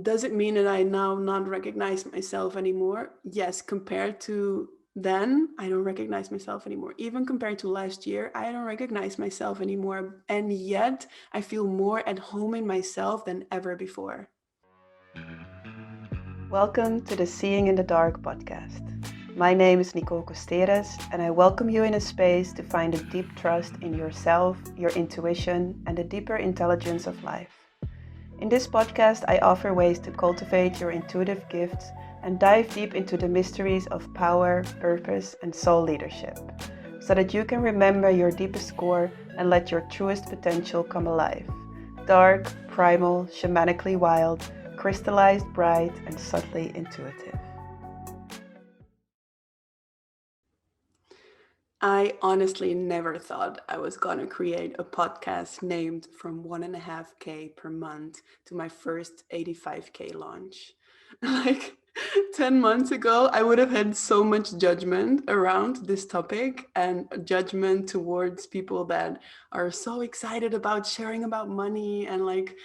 Does it mean that I now not recognize myself anymore? Yes, compared to then, I don't recognize myself anymore. Even compared to last year, I don't recognize myself anymore. And yet, I feel more at home in myself than ever before. Welcome to the Seeing in the Dark podcast. My name is Nicole Costeres, and I welcome you in a space to find a deep trust in yourself, your intuition, and the deeper intelligence of life. In this podcast, I offer ways to cultivate your intuitive gifts and dive deep into the mysteries of power, purpose, and soul leadership, so that you can remember your deepest core and let your truest potential come alive. Dark, primal, shamanically wild, crystallized, bright, and subtly intuitive. I honestly never thought I was gonna create a podcast named From 1.5K per month to my first 85K launch. Like 10 months ago, I would have had so much judgment around this topic and judgment towards people that are so excited about sharing about money and like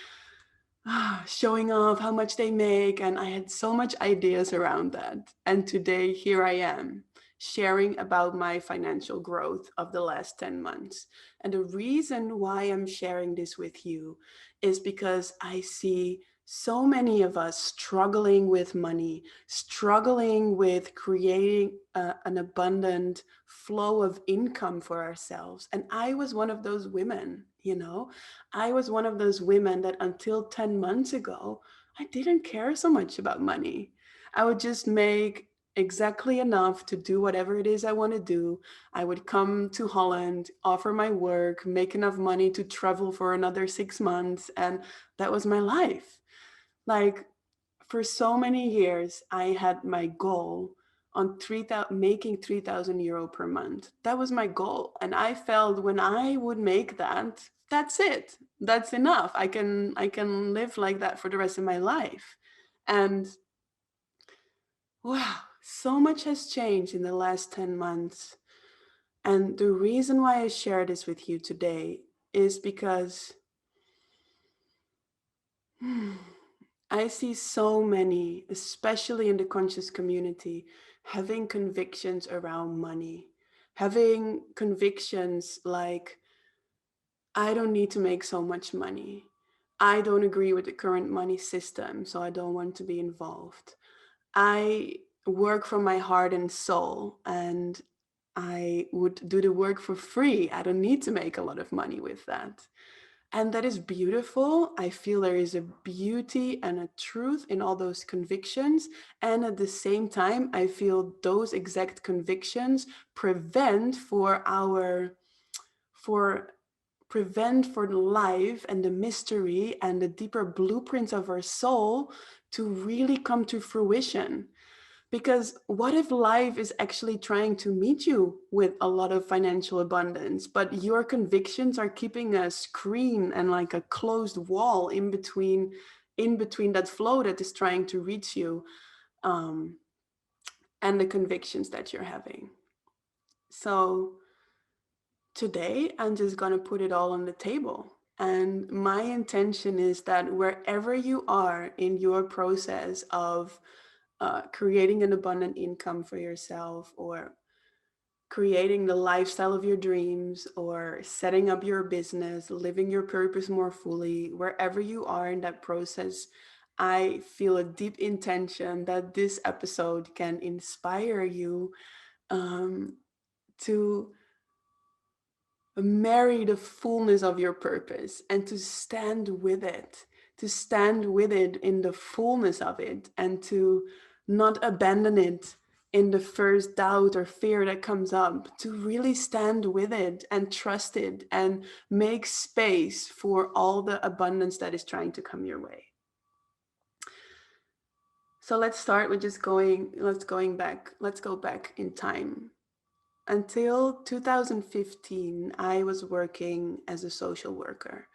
showing off how much they make. And I had so much ideas around that. And today, here I am sharing about my financial growth of the last 10 months. And the reason why I'm sharing this with you is because I see so many of us struggling with money, struggling with creating an abundant flow of income for ourselves. And I was one of those women, you know. I was one of those women that until 10 months ago, I didn't care so much about money. I would just make exactly enough to do whatever it is I want to do. I would come to Holland, offer my work, make enough money to travel for another 6 months, and that was my life. Like for so many years, I had my goal on 3,000, making €3,000 per month. That was my goal, and I felt when I would make that, that's it. That's enough. I can live like that for the rest of my life. And wow, so much has changed in the last 10 months. And the reason why I share this with you today is because I see so many, especially in the conscious community, having convictions around money, having convictions like, I don't need to make so much money. I don't agree with the current money system, so I don't want to be involved. I work from my heart and soul, and I would do the work for free. I don't need to make a lot of money with that. And that is beautiful. I feel there is a beauty and a truth in all those convictions. And at the same time, I feel those exact convictions prevent for our for prevent for the life and the mystery and the deeper blueprints of our soul to really come to fruition. Because what if life is actually trying to meet you with a lot of financial abundance, but your convictions are keeping a screen and like a closed wall in between that flow that is trying to reach you, um, and the convictions that you're having. So today, I'm just gonna put it all on the table. And my intention is that wherever you are in your process of creating an abundant income for yourself, or creating the lifestyle of your dreams, or setting up your business, living your purpose more fully, wherever you are in that process, I feel a deep intention that this episode can inspire you, um, to marry the fullness of your purpose and to stand with it in the fullness of it, and to not abandon it in the first doubt or fear that comes up, to really stand with it and trust it and make space for all the abundance that is trying to come your way. So let's start with just let's go back in time. Until 2015, I was working as a social worker,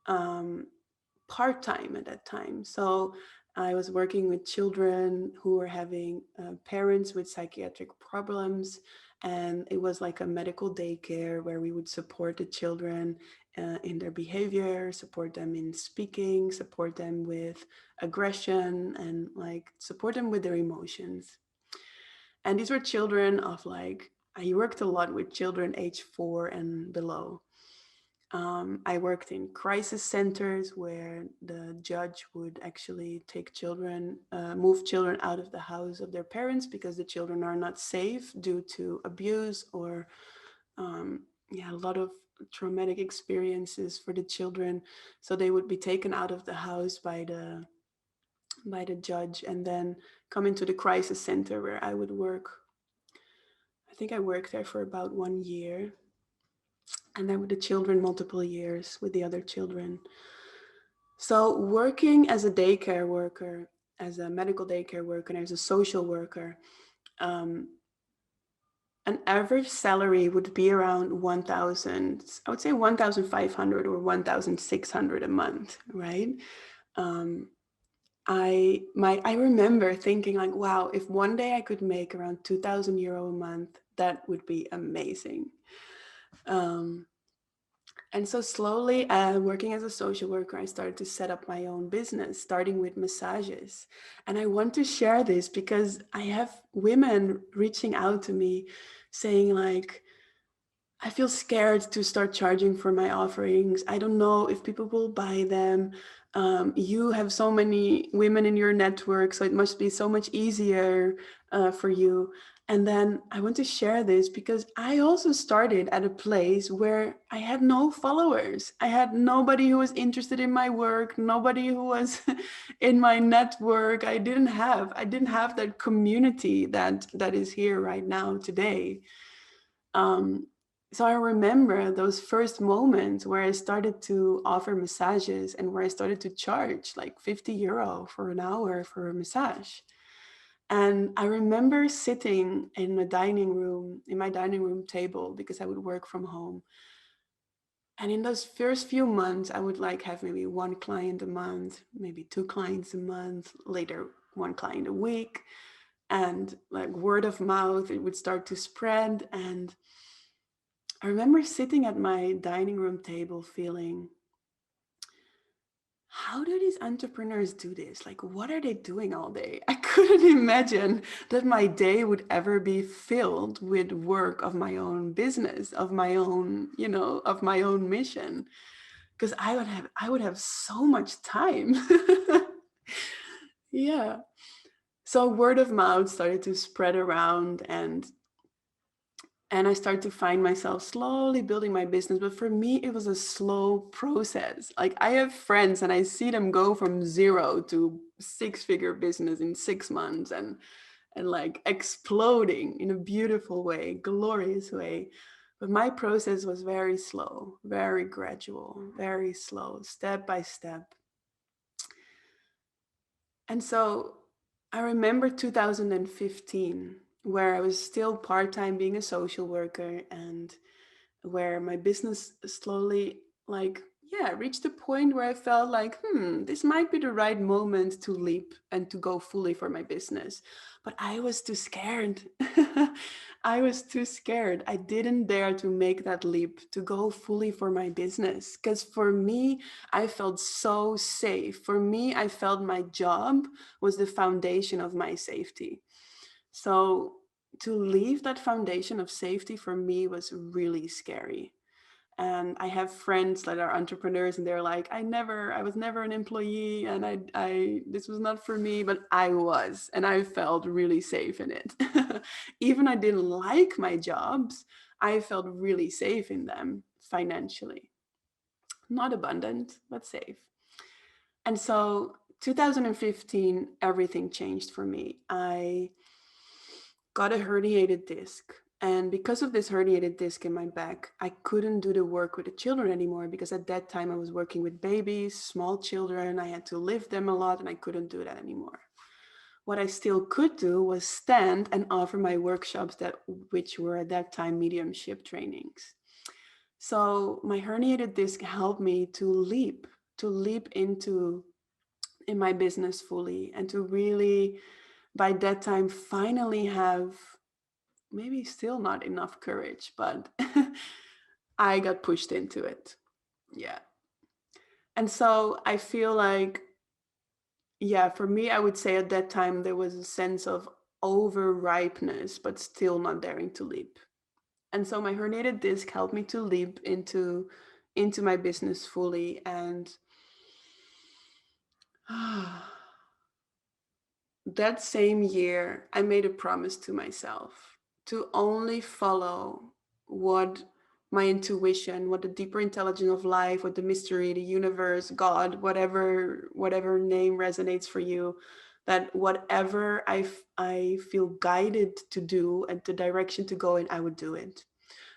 um, part time at that time. So I was working with children who were having parents with psychiatric problems. And it was like a medical daycare where we would support the children in their behavior, support them in speaking, support them with aggression, and like support them with their emotions. And these were children of like, I worked a lot with children age 4 and below. I worked in crisis centers where the judge would actually take children, move children out of the house of their parents because the children are not safe due to abuse or, yeah, a lot of traumatic experiences for the children. So they would be taken out of the house by the judge and then come into the crisis center where I would work. I think I worked there for about 1 year, and then with the children multiple years with the other children. So working as a daycare worker, as a medical daycare worker, and as a social worker, um, an average salary would be around 1,000, I would say 1,500 or 1,600 a month, right? Um, I remember thinking like, wow, if one day I could make around 2,000 euro a month, that would be amazing. Um, And so slowly, working as a social worker, I started to set up my own business, starting with massages. And I want to share this because I have women reaching out to me saying like, I feel scared to start charging for my offerings. I don't know if people will buy them. You have so many women in your network, so it must be so much easier for you. And then I want to share this because I also started at a place where I had no followers. I had nobody who was interested in my work, nobody who was in my network. I didn't have that community that is here right now today. Um, so I remember those first moments where I started to offer massages and where I started to charge like 50 euro for an hour for a massage. And I remember sitting in a dining room, in my dining room table, because I would work from home. And in those first few months, I would like have maybe one client a month, maybe two clients a month, later one client a week. And like word of mouth, it would start to spread. And I remember sitting at my dining room table feeling, how do these entrepreneurs do this? Like, what are they doing all day? I couldn't imagine that my day would ever be filled with work of my own business, of my own, of my own mission. Because I would have so much time. Yeah. So word of mouth started to spread around, and I started to find myself slowly building my business. But for me, it was a slow process. Like I have friends and I see them go from 0 to 6-figure business in 6 months and like exploding in a beautiful way, glorious way. But my process was very slow, very gradual, very slow, step by step. And so I remember 2015, where I was still part time being a social worker, and where my business slowly, like, yeah, reached a point where I felt like, this might be the right moment to leap and to go fully for my business. But I was too scared. I was too scared. I didn't dare to make that leap to go fully for my business. Because for me, I felt so safe. For me, I felt my job was the foundation of my safety. So to leave that foundation of safety for me was really scary. And I have friends that are entrepreneurs and they're like, I was never an employee, and this was not for me, but I was, and I felt really safe in it. Even I didn't like my jobs, I felt really safe in them financially. Not abundant, but safe. And so 2015, everything changed for me. I got a herniated disc. And because of this herniated disc in my back, I couldn't do the work with the children anymore, because at that time I was working with babies, small children. I had to lift them a lot and I couldn't do that anymore. What I still could do was stand and offer my workshops, which were at that time mediumship trainings. So my herniated disc helped me to leap in my business fully, and to really, by that time, finally have maybe still not enough courage, but I got pushed into it. Yeah. And so I feel like, yeah, for me, I would say at that time there was a sense of over ripeness, but still not daring to leap. And so my herniated disc helped me to leap into my business fully. And that same year, I made a promise to myself to only follow what my intuition, what the deeper intelligence of life, what the mystery, the universe, God, whatever name resonates for you, that whatever I feel guided to do and the direction to go in, I would do it,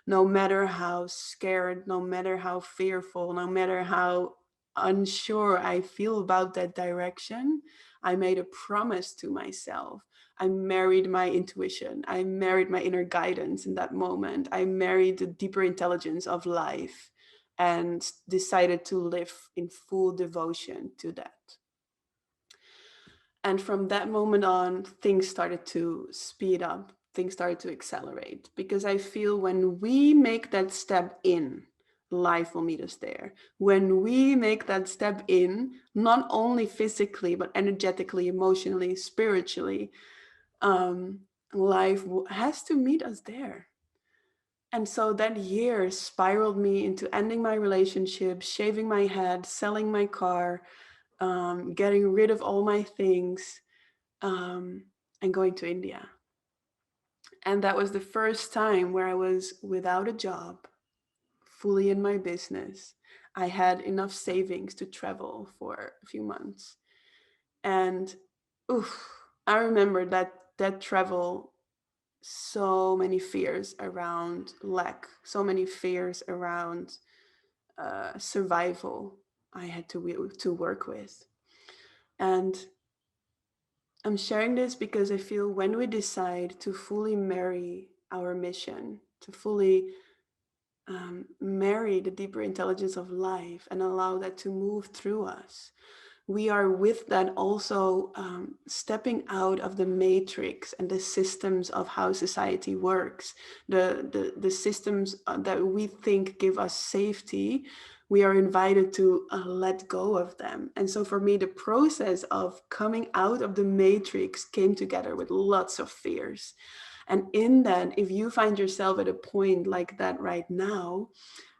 no matter how scared, no matter how fearful, no matter how unsure I feel about that direction. I made a promise to myself. I married my intuition. I married my inner guidance in that moment. I married the deeper intelligence of life and decided to live in full devotion to that. And from that moment on, things started to speed up, things started to accelerate. Because I feel when we make that step in, life will meet us there. When we make that step in, not only physically, but energetically, emotionally, spiritually, um, life has to meet us there. And so that year spiraled me into ending my relationship, shaving my head, selling my car, getting rid of all my things, um, and going to India. And that was the first time where I was without a job, fully in my business. I had enough savings to travel for a few months. And oof, I remember that travel, so many fears around lack, so many fears around survival I had to work with. And I'm sharing this because I feel when we decide to fully marry our mission, to fully marry the deeper intelligence of life and allow that to move through us, we are with that also stepping out of the matrix and the systems of how society works, the systems that we think give us safety. We are invited to let go of them. And so for me, the process of coming out of the matrix came together with lots of fears. And in that, if you find yourself at a point like that right now,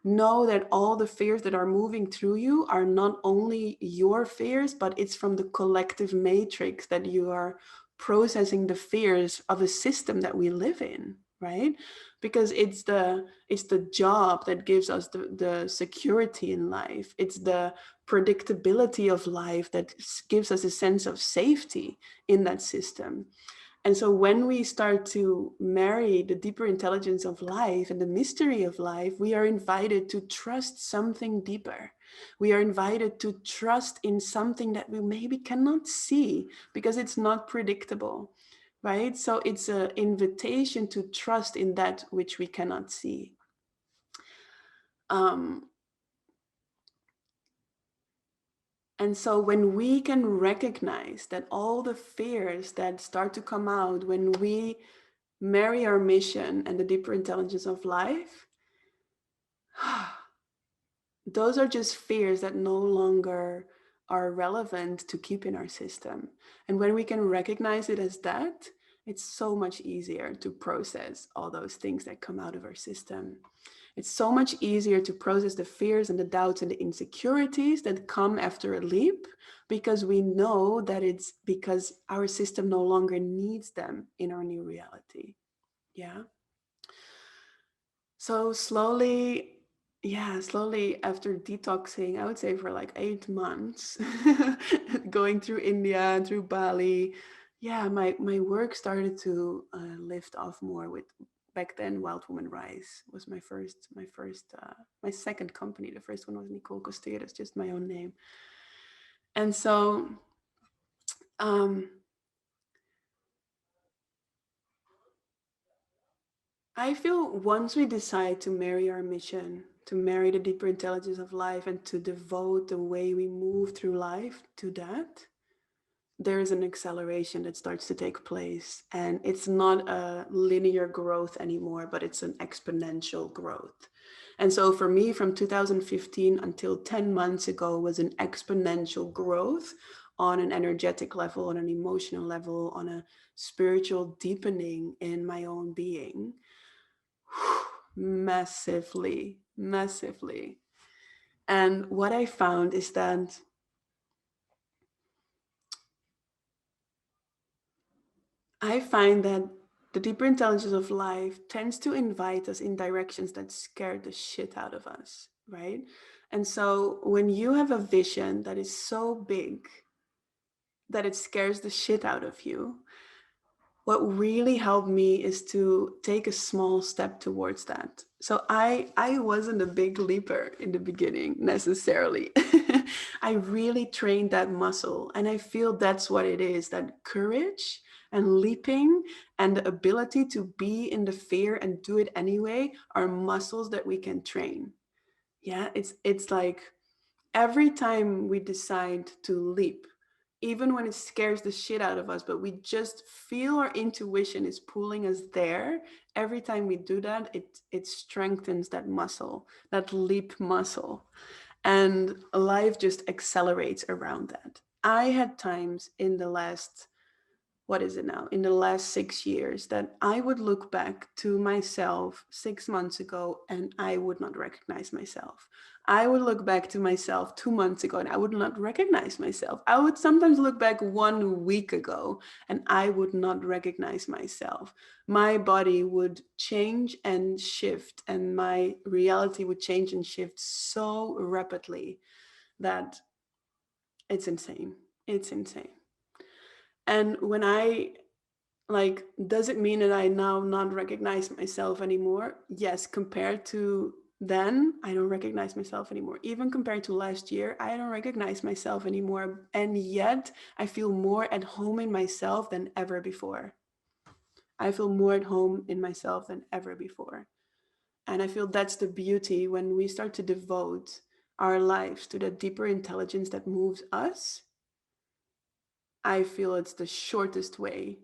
know that all the fears that are moving through you are not only your fears, but it's from the collective matrix that you are processing the fears of a system that we live in, right? Because it's the job that gives us the security in life. It's the predictability of life that gives us a sense of safety in that system. And so when we start to marry the deeper intelligence of life and the mystery of life, we are invited to trust something deeper. We are invited to trust in something that we maybe cannot see because it's not predictable, right? So it's an invitation to trust in that which we cannot see. Um, and so when we can recognize that all the fears that start to come out when we marry our mission and the deeper intelligence of life, those are just fears that no longer are relevant to keep in our system. And when we can recognize it as that, it's so much easier to process all those things that come out of our system. It's so much easier to process the fears and the doubts and the insecurities that come after a leap because we know that it's because our system no longer needs them in our new reality. Yeah. So slowly, yeah, slowly after detoxing, I would say for like 8 months, going through India and through Bali, yeah, my work started to lift off more with, back then Wild Woman Rise was my second company. The first one was Nicole Costier, that's just my own name. And so um, I feel once we decide to marry our mission, to marry the deeper intelligence of life, and to devote the way we move through life to that, there is an acceleration that starts to take place. And it's not a linear growth anymore, but it's an exponential growth. And so for me, from 2015 until 10 months ago was an exponential growth on an energetic level, on an emotional level, on a spiritual deepening in my own being. Massively, massively. And what I found is that I find that the deeper intelligence of life tends to invite us in directions that scare the shit out of us, right? And so when you have a vision that is so big that it scares the shit out of you, what really helped me is to take a small step towards that. So I wasn't a big leaper in the beginning necessarily. I really trained that muscle, and I feel that's what it is, that courage and leaping and the ability to be in the fear and do it anyway are muscles that we can train. Yeah, it's like every time we decide to leap, even when it scares the shit out of us, but we just feel our intuition is pulling us there. Every time we do that, it strengthens that muscle, that leap muscle. And life just accelerates around that. I had times in the last, what is it now, in the last 6 years, that I would look back to myself 6 months ago and I would not recognize myself. I would look back to myself 2 months ago and I would not recognize myself. I would sometimes look back 1 week ago and I would not recognize myself. My body would change and shift, and my reality would change and shift so rapidly that it's insane. It's insane. And when I, like, does it mean that I now not recognize myself anymore? Yes, compared to then, I don't recognize myself anymore. Even compared to last year, I don't recognize myself anymore. And yet, I feel more at home in myself than ever before. I feel more at home in myself than ever before. And I feel that's the beauty when we start to devote our lives to that deeper intelligence that moves us. I feel it's the shortest way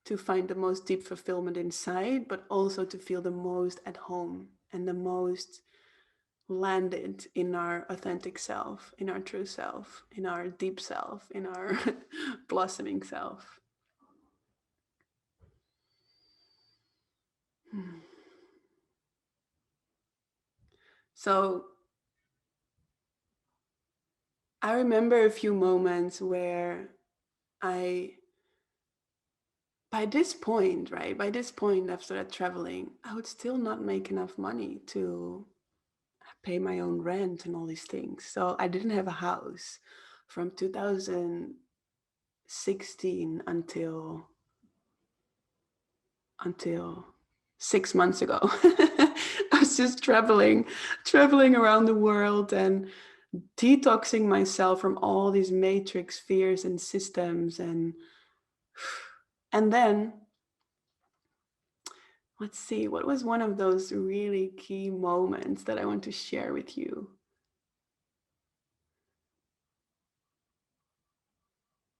to find the most deep fulfillment inside, but also to feel the most at home and the most landed in our authentic self, in our true self, in our deep self, in our blossoming self. So I remember a few moments where I, by this point, right, by this point after that traveling, I would still not make enough money to pay my own rent and all these things. So I didn't have a house from 2016 until 6 months ago. I was just traveling around the world and detoxing myself from all these matrix fears and systems. And then, let's see, what was one of those really key moments that I want to share with you?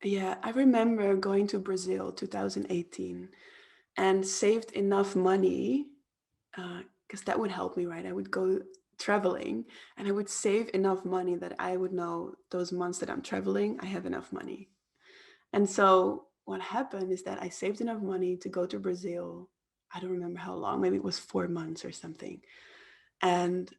Yeah, I remember going to Brazil 2018 and saved enough money, because that would help me, right? I would go traveling and I would save enough money that I would know those months that I'm traveling, I have enough money. And so what happened is that I saved enough money to go to Brazil. I don't remember how long, maybe it was 4 months or something. And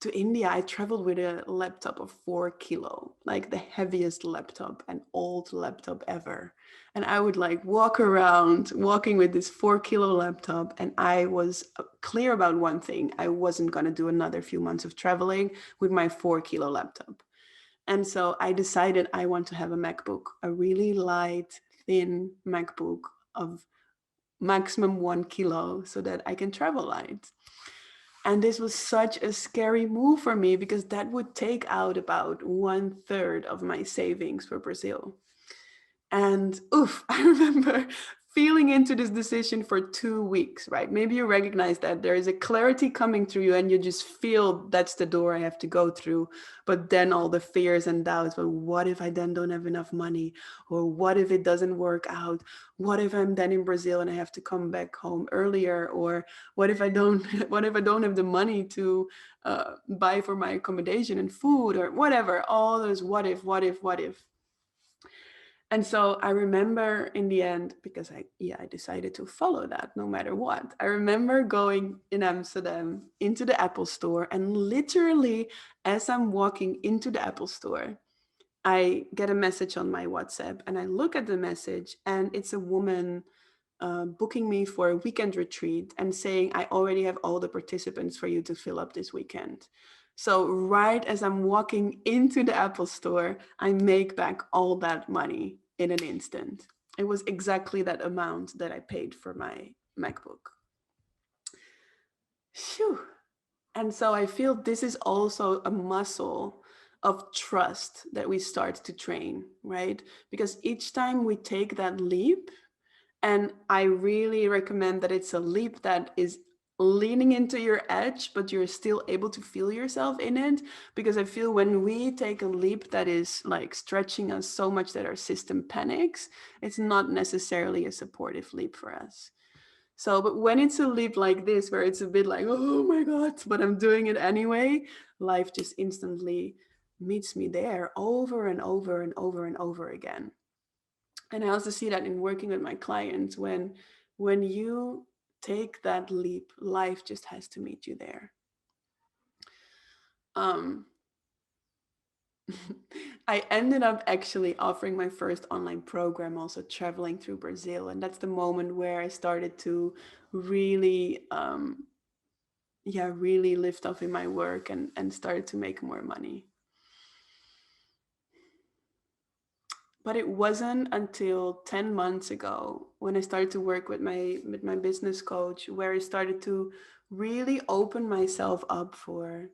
to India, I traveled with a laptop of 4 kilo, like the heaviest laptop, an old laptop ever. And I would like walk around walking with this 4 kilo laptop. And I was clear about one thing: I wasn't going to do another few months of traveling with my 4 kilo laptop. And so I decided I want to have a MacBook, a really light, thin MacBook of maximum 1 kilo so that I can travel light. And this was such a scary move for me because that would take out about 1/3 of my savings for Brazil. And oof, I remember feeling into this decision for 2 weeks, right? Maybe you recognize that there is a clarity coming through you and you just feel that's the door I have to go through. But then all the fears and doubts, but what if I then don't have enough money? Or what if it doesn't work out? What if I'm then in Brazil and I have to come back home earlier? Or what if I don't what if I don't have the money to buy for my accommodation and food or whatever? All those what if. And so I remember in the end, because I decided to follow that no matter what. I remember going in Amsterdam into the Apple store, and literally as I'm walking into the Apple store, I get a message on my WhatsApp, and I look at the message, and it's a woman booking me for a weekend retreat and saying, I already have all the participants for you to fill up this weekend. So, right as I'm walking into the Apple store, I make back all that money in an instant. It was exactly that amount that I paid for my MacBook. Phew. And so I feel this is also a muscle of trust that we start to train, right? Because each time we take that leap, and I really recommend that it's a leap that is leaning into your edge, but you're still able to feel yourself in it. Because I feel when we take a leap that is like stretching us so much that our system panics, it's not necessarily a supportive leap for us. So, but when it's a leap like this, where it's a bit like, oh my God, but I'm doing it anyway, life just instantly meets me there over and over and over and over again. And I also see that in working with my clients, when you take that leap, life just has to meet you there. Um, I ended up actually offering my first online program, also traveling through Brazil, and that's the moment where I started to really, really lift off in my work and started to make more money. But it wasn't until 10 months ago when I started to work with my business coach where I started to really open myself up for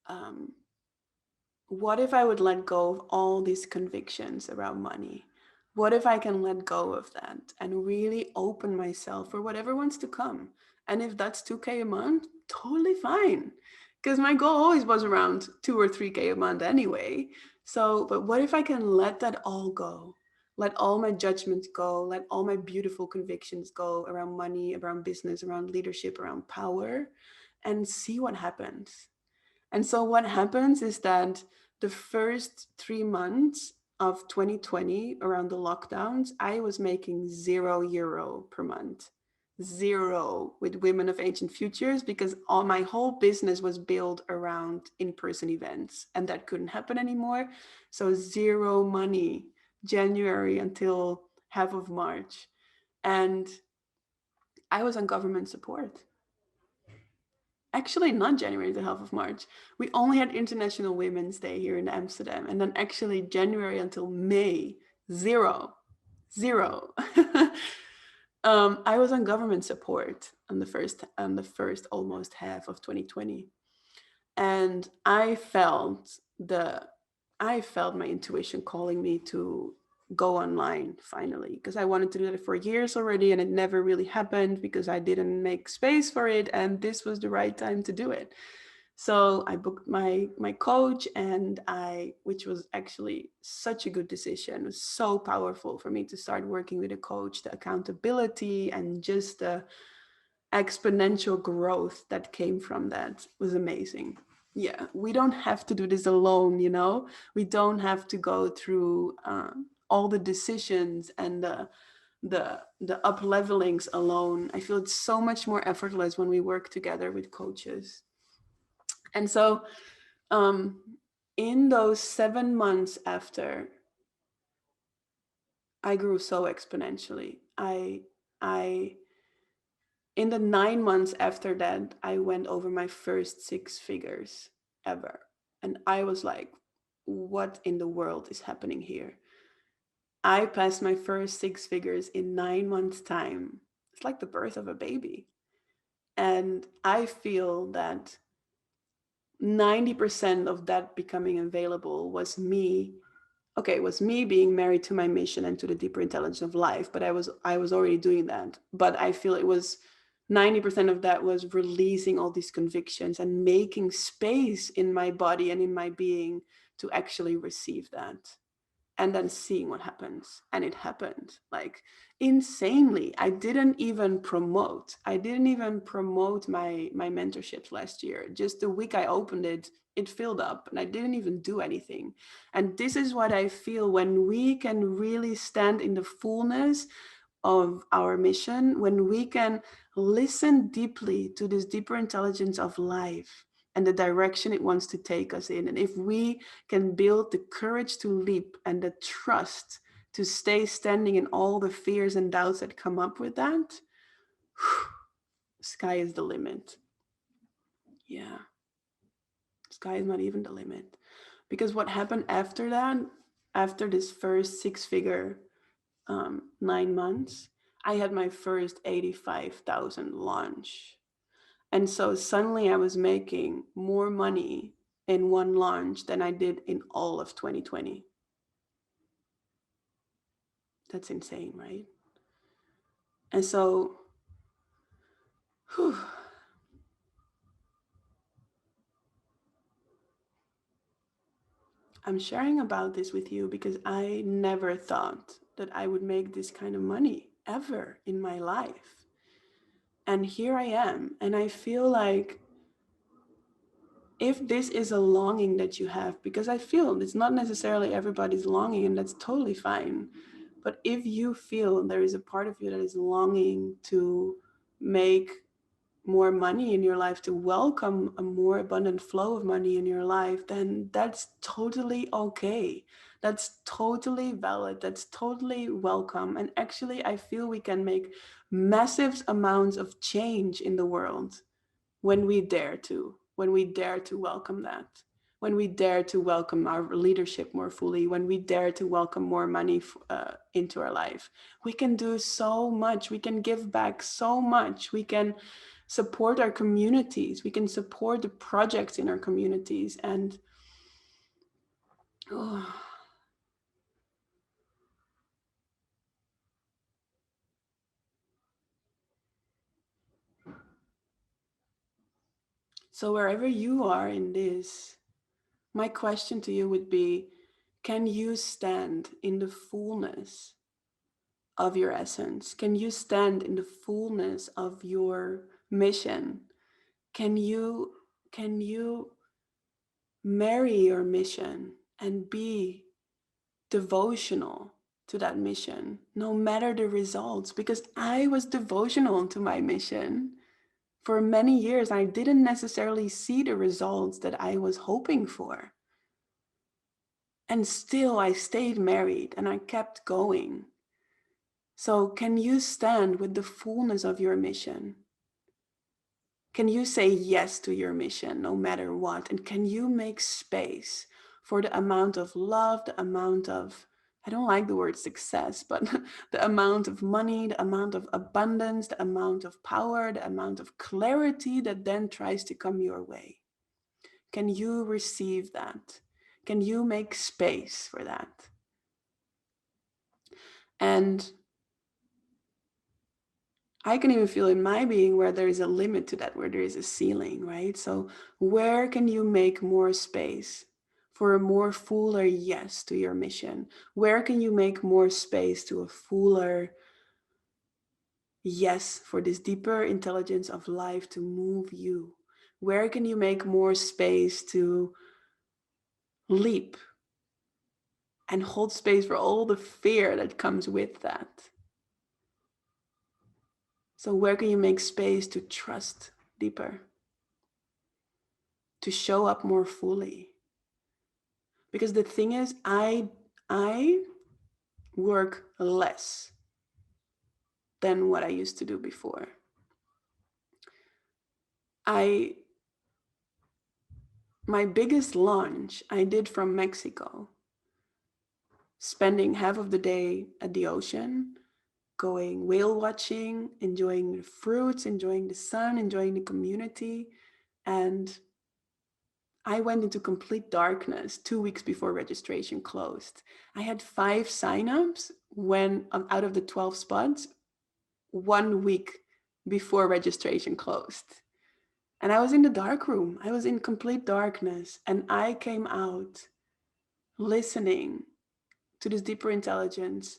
um, what if I would let go of all these convictions around money? What if I can let go of that and really open myself for whatever wants to come? And if that's 2K a month, totally fine. Because my goal always was around 2 or 3K a month anyway. So, but what if I can let that all go? Let all my judgments go, let all my beautiful convictions go around money, around business, around leadership, around power, and see what happens. And so what happens is that the first 3 months of 2020, around the lockdowns, I was making €0 per month. Zero with Women of Ancient Futures, because all my whole business was built around in-person events, and that couldn't happen anymore. So zero money, January until half of March. And I was on government support. Actually, not January to half of March. We only had International Women's Day here in Amsterdam, and then actually January until May, zero, zero. I was on government support on the first almost half of 2020, and I felt my intuition calling me to go online finally, because I wanted to do that for years already and it never really happened because I didn't make space for it, and this was the right time to do it. So I booked my coach, and which was actually such a good decision. It was so powerful for me to start working with a coach. The accountability and just the exponential growth that came from that was amazing. Yeah, we don't have to do this alone. We don't have to go through all the decisions and the up levelings alone. I feel it's so much more effortless when we work together with coaches. And so um, in those 7 months after, I grew so exponentially. I In the 9 months after that, I went over my first 6 figures ever. And I was like, what in the world is happening here? I passed my first 6 figures in 9 months' time. It's like the birth of a baby. And I feel that 90% of that becoming available was me okay, it was me being married to my mission and to the deeper intelligence of life, but I was already doing that. But I feel it was 90% of that was releasing all these convictions and making space in my body and in my being to actually receive that, and then seeing what happens. And it happened like insanely. I didn't even promote my mentorships last year. Just the week I opened it, it filled up, and I didn't even do anything. And this is what I feel when we can really stand in the fullness of our mission, when we can listen deeply to this deeper intelligence of life and the direction it wants to take us in. And if we can build the courage to leap and the trust to stay standing in all the fears and doubts that come up with that, sky is the limit. Yeah, sky is not even the limit. Because what happened after that, after this first six-figure 9 months, I had my first 85,000 launch. And so suddenly I was making more money in one launch than I did in all of 2020. That's insane, right? And so, whew, I'm sharing about this with you because I never thought that I would make this kind of money ever in my life. And here I am. And I feel like if this is a longing that you have, because I feel it's not necessarily everybody's longing, and that's totally fine. But if you feel there is a part of you that is longing to make more money in your life, to welcome a more abundant flow of money in your life, then that's totally okay. That's totally valid. That's totally welcome. And actually, I feel we can make massive amounts of change in the world when we dare to welcome that, when we dare to welcome our leadership more fully, when we dare to welcome more money into our life. We can do so much. We can give back so much. We can support our communities. We can support the projects in our communities. And oh, so wherever you are in this, my question to you would be, can you stand in the fullness of your essence? Can you stand in the fullness of your mission? Can you marry your mission and be devotional to that mission no matter the results? Because I was devotional to my mission for many years. I didn't necessarily see the results that I was hoping for, and still I stayed married and I kept going. So can you stand with the fullness of your mission? Can you say yes to your mission no matter what? And can you make space for the amount of love, the amount of, I don't like the word success, but the amount of money, the amount of abundance, the amount of power, the amount of clarity that then tries to come your way? Can you receive that? Can you make space for that? And I can even feel in my being where there is a limit to that, where there is a ceiling, right? So where can you make more space for a more fuller yes to your mission? Where can you make more space to a fuller yes for this deeper intelligence of life to move you? Where can you make more space to leap and hold space for all the fear that comes with that? So where can you make space to trust deeper, to show up more fully? Because the thing is, I work less than what I used to do before. I My biggest launch I did from Mexico, spending half of the day at the ocean, going whale watching, enjoying the fruits, enjoying the sun, enjoying the community. And I went into complete darkness 2 weeks before registration closed. I had 5 signups when out of the 12 spots 1 week before registration closed. And I was in the dark room. I was in complete darkness. And I came out listening to this deeper intelligence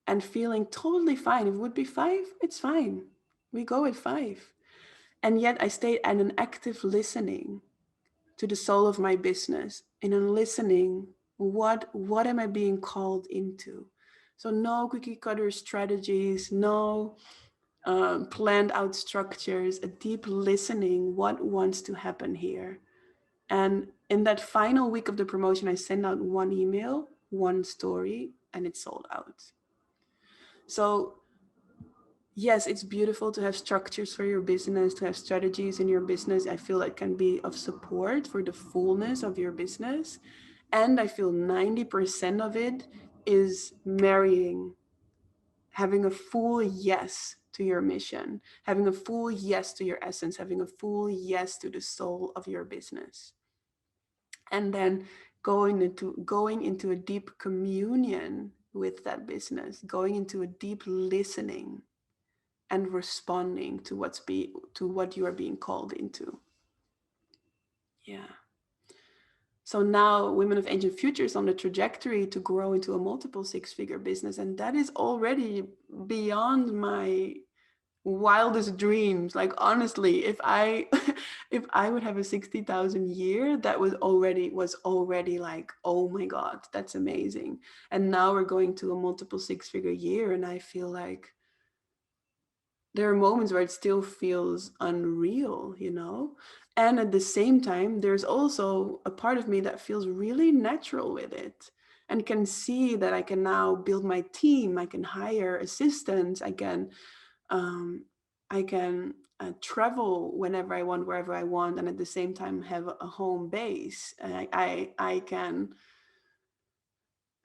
and feeling totally fine. If it would be 5, it's fine. We go with 5. And yet I stayed at an active listening to the soul of my business, in a listening, what am I being called into? So no cookie cutter strategies, no planned out structures, a deep listening, what wants to happen here. And in that final week of the promotion, I sent out one email, one story, and it sold out. So yes, it's beautiful to have structures for your business, to have strategies in your business. I feel that can be of support for the fullness of your business. And I feel 90% of it is marrying, having a full yes to your mission, having a full yes to your essence, having a full yes to the soul of your business. And then going into a deep communion with that business, going into a deep listening and responding to what you are being called into. Yeah. So now Women of Ancient Futures on the trajectory to grow into a multiple six-figure business, and that is already beyond my wildest dreams. Like honestly, if I if I would have a 60,000 year, that was already like, oh my god, that's amazing. And now we're going to a multiple six-figure year, and I feel like there are moments where it still feels unreal, you know? And at the same time, there's also a part of me that feels really natural with it and can see that I can now build my team, I can hire assistants, um, I can travel whenever I want, wherever I want, and at the same time have a home base. And I can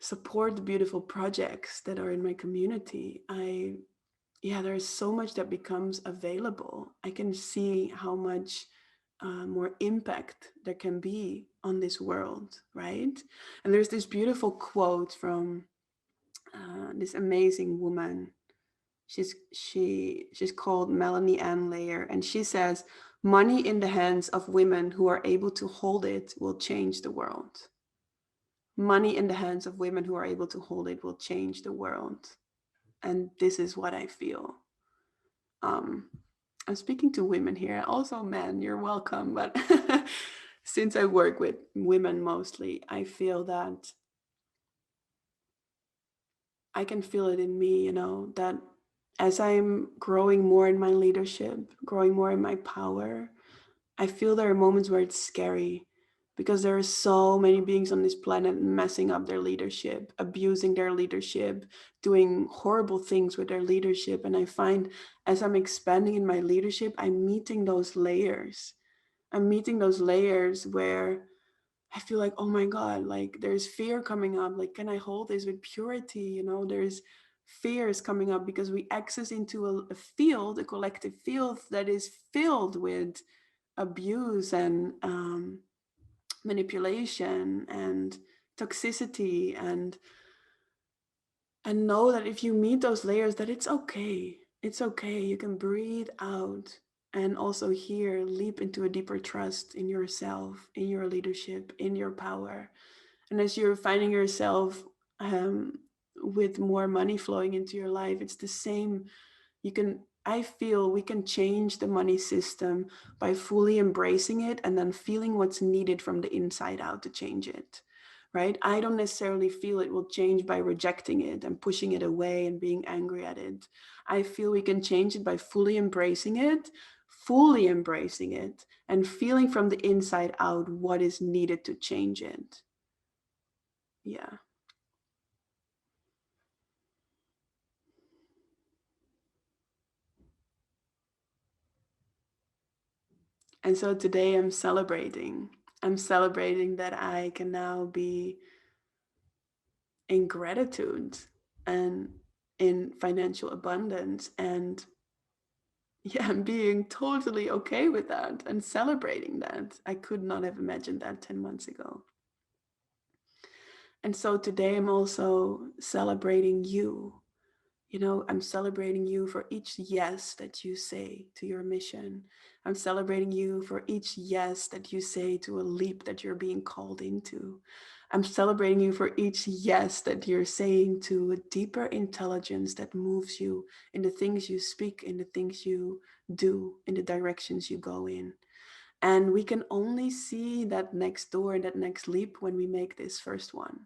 support the beautiful projects that are in my community. Yeah, there's so much that becomes available. I can see how much more impact there can be on this world, right? And there's this beautiful quote from this amazing woman. She's called Melanie Ann Layer, and she says, "Money in the hands of women who are able to hold it will change the world. Money in the hands of women who are able to hold it will change the world." And this is what I feel. um, I'm speaking to women here, also men, you're welcome. But since I work with women mostly, I feel that I can feel it in me, that as I'm growing more in my leadership, growing more in my power, I feel there are moments where it's scary because there are so many beings on this planet messing up their leadership, abusing their leadership, doing horrible things with their leadership. And I find as I'm expanding in my leadership, I'm meeting those layers. I'm meeting those layers where I feel like, oh my God, like there's fear coming up. Like, can I hold this with purity? There's fears coming up because we access into a field, a collective field that is filled with abuse and manipulation and toxicity, and know that if you meet those layers, that it's okay, you can breathe out, and also here leap into a deeper trust in yourself, in your leadership, in your power. And as you're finding yourself um, with more money flowing into your life, it's the same. I feel we can change the money system by fully embracing it and then feeling what's needed from the inside out to change it. Right? I don't necessarily feel it will change by rejecting it and pushing it away and being angry at it. I feel we can change it by fully embracing it, and feeling from the inside out what is needed to change it. Yeah. And so today I'm celebrating. I'm celebrating that I can now be in gratitude and in financial abundance, and Yeah, and being totally okay with that and celebrating that. I could not have imagined that 10 months ago. And so today I'm also celebrating you. You know, I'm celebrating you for each yes that you say to your mission. I'm celebrating you for each yes that you say to a leap that you're being called into. I'm celebrating you for each yes that you're saying to a deeper intelligence that moves you in the things you speak, in the things you do, in the directions you go in. And we can only see that next door, that next leap when we make this first one.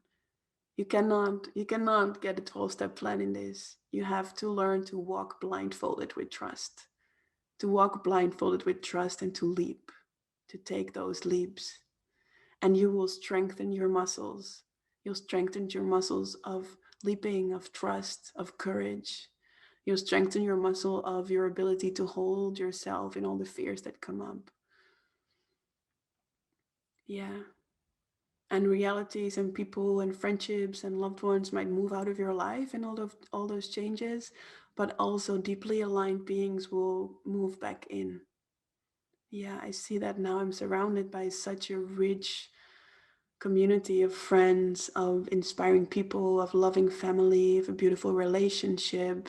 You cannot get a 12-step plan in this. You have to learn to walk blindfolded with trust. To walk blindfolded with trust and to leap, to take those leaps. And you will strengthen your muscles. You'll strengthen your muscles of leaping, of trust, of courage. You'll strengthen your muscle of your ability to hold yourself in all the fears that come up. Yeah. And realities and people and friendships and loved ones might move out of your life and all those changes, but also deeply aligned beings will move back in. Yeah, I see that now. I'm surrounded by such a rich community of friends, of inspiring people, of loving family, of a beautiful relationship.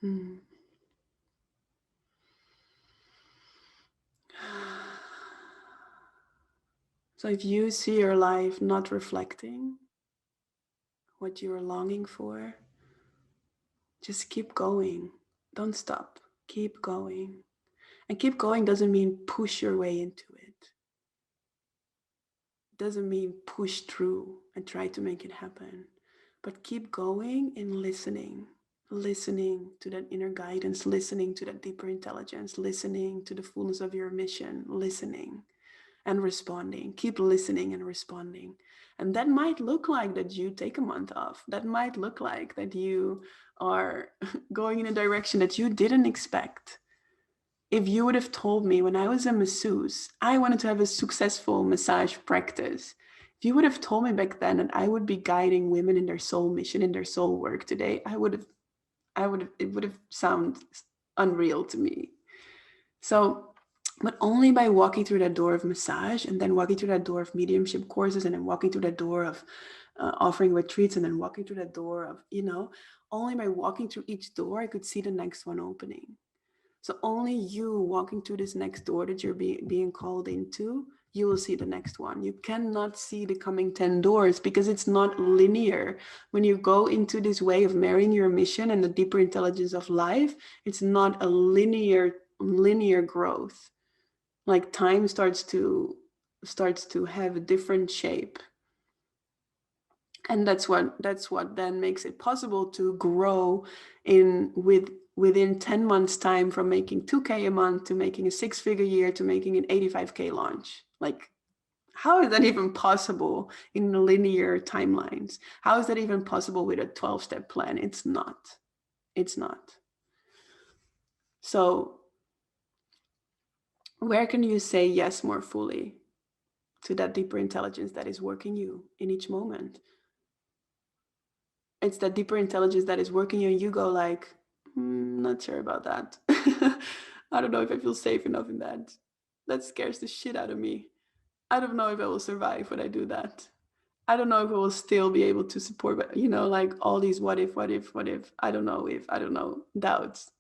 Hmm. So if you see your life not reflecting what you are longing for, just keep going. Don't stop. Keep going. And keep going doesn't mean push your way into it. It doesn't mean push through and try to make it happen. But keep going and listening. Listening to that inner guidance, listening to that deeper intelligence, listening to the fullness of your mission, listening and responding. Keep listening and responding. And that might look like that you take a month off. That might look like that you are going in a direction that you didn't expect. If you would have told me when I was a masseuse, I wanted to have a successful massage practice. If you would have told me back then that I would be guiding women in their soul mission, in their soul work today, it would have sounded unreal to me. So, but only by walking through that door of massage and then walking through that door of mediumship courses and then walking through that door of offering retreats and then walking through that door of, only by walking through each door, I could see the next one opening. So only you walking through this next door that you're being called into, you will see the next one. You cannot see the coming 10 doors because it's not linear. When you go into this way of marrying your mission and the deeper intelligence of life, it's not a linear growth. Like time starts to have a different shape. And that's what then makes it possible to grow within 10 months time, from making 2K a month to making a 6-figure year to making an 85K launch. Like, how is that even possible in linear timelines? How is that even possible with a 12-step plan? It's not. So where can you say yes more fully to that deeper intelligence that is working you in each moment? It's that deeper intelligence that is working you, and you go like, not sure about that. I don't know if I feel safe enough in that. That scares the shit out of me. I don't know if I will survive when I do that. I don't know if I will still be able to support, but like all these what if, I don't know if, I don't know, doubts.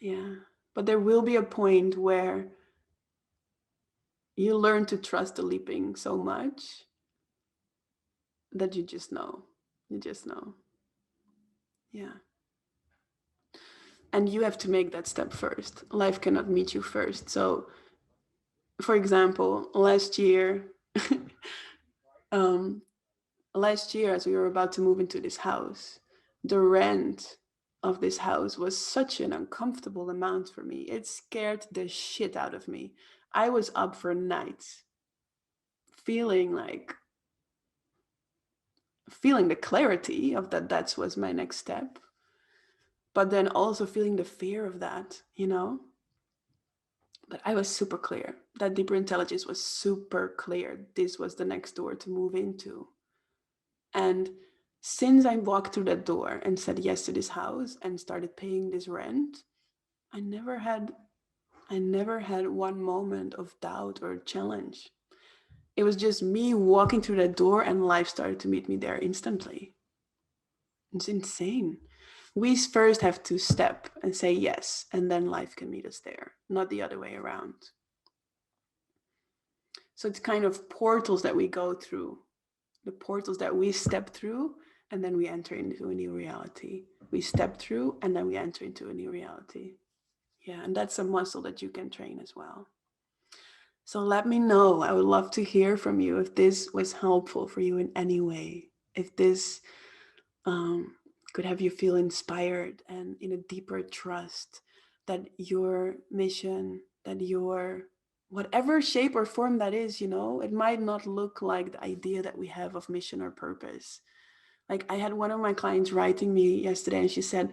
Yeah. But there will be a point where you learn to trust the leaping so much that you just know. You just know. Yeah. And you have to make that step first. Life cannot meet you first. So, for example, um, last year, as we were about to move into this house, the rent of this house was such an uncomfortable amount for me. It scared the shit out of me. I was up for nights, feeling like feeling the clarity of that was my next step, but then also feeling the fear of that. But I was super clear. That deeper intelligence was super clear. This was the next door to move into. And since I walked through that door and said yes to this house and started paying this rent, I never had I never had one moment of doubt or challenge. It was just me walking through that door and life started to meet me there instantly. It's insane. We first have to step and say yes, and then life can meet us there, not the other way around. So it's kind of portals that we go through, the portals that we step through, and then we enter into a new reality. We step through, and then we enter into a new reality. Yeah, and that's a muscle that you can train as well. So let me know. I would love to hear from you if this was helpful for you in any way. If this could have you feel inspired and in a deeper trust that your mission, that your whatever shape or form that is, it might not look like the idea that we have of mission or purpose. Like I had one of my clients writing me yesterday and she said,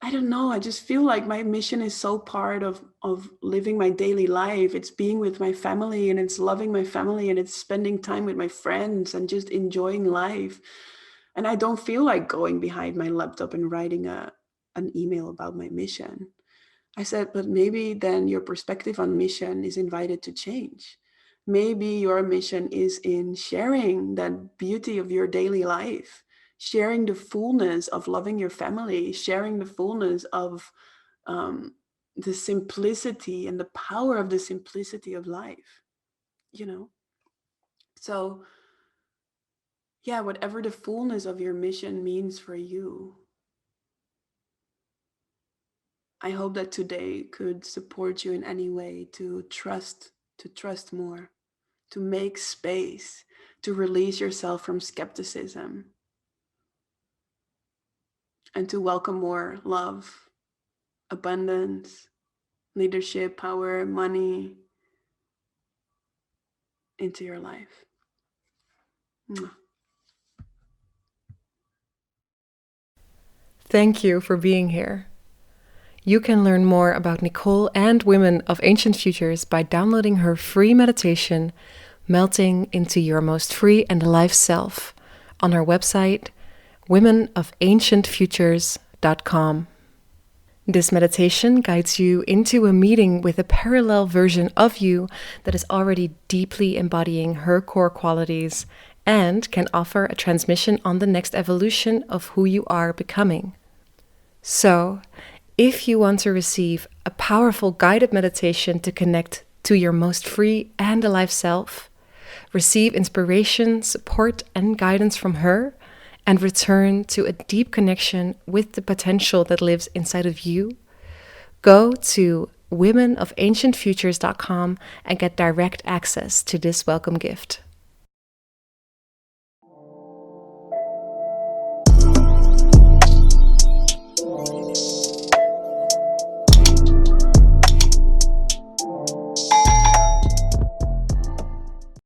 I don't know. I just feel like my mission is so part of living my daily life. It's being with my family and it's loving my family and it's spending time with my friends and just enjoying life. And I don't feel like going behind my laptop and writing an email about my mission. I said, but maybe then your perspective on mission is invited to change. Maybe your mission is in sharing that beauty of your daily life, sharing the fullness of loving your family, sharing the fullness of the simplicity and the power of the simplicity of life, you know? So, yeah, whatever the fullness of your mission means for you, I hope that today could support you in any way to trust more, to make space, to release yourself from skepticism, and to welcome more love, abundance, leadership, power, money into your life. Mwah. Thank you for being here. You can learn more about Nicole and Women of Ancient Futures by downloading her free meditation, Melting into Your Most Free and Alive Self, on her website, womenofancientfutures.com. This meditation guides you into a meeting with a parallel version of you that is already deeply embodying her core qualities and can offer a transmission on the next evolution of who you are becoming. So, if you want to receive a powerful guided meditation to connect to your most free and alive self, receive inspiration, support, and guidance from her, and return to a deep connection with the potential that lives inside of you, go to womenofancientfutures.com and get direct access to this welcome gift.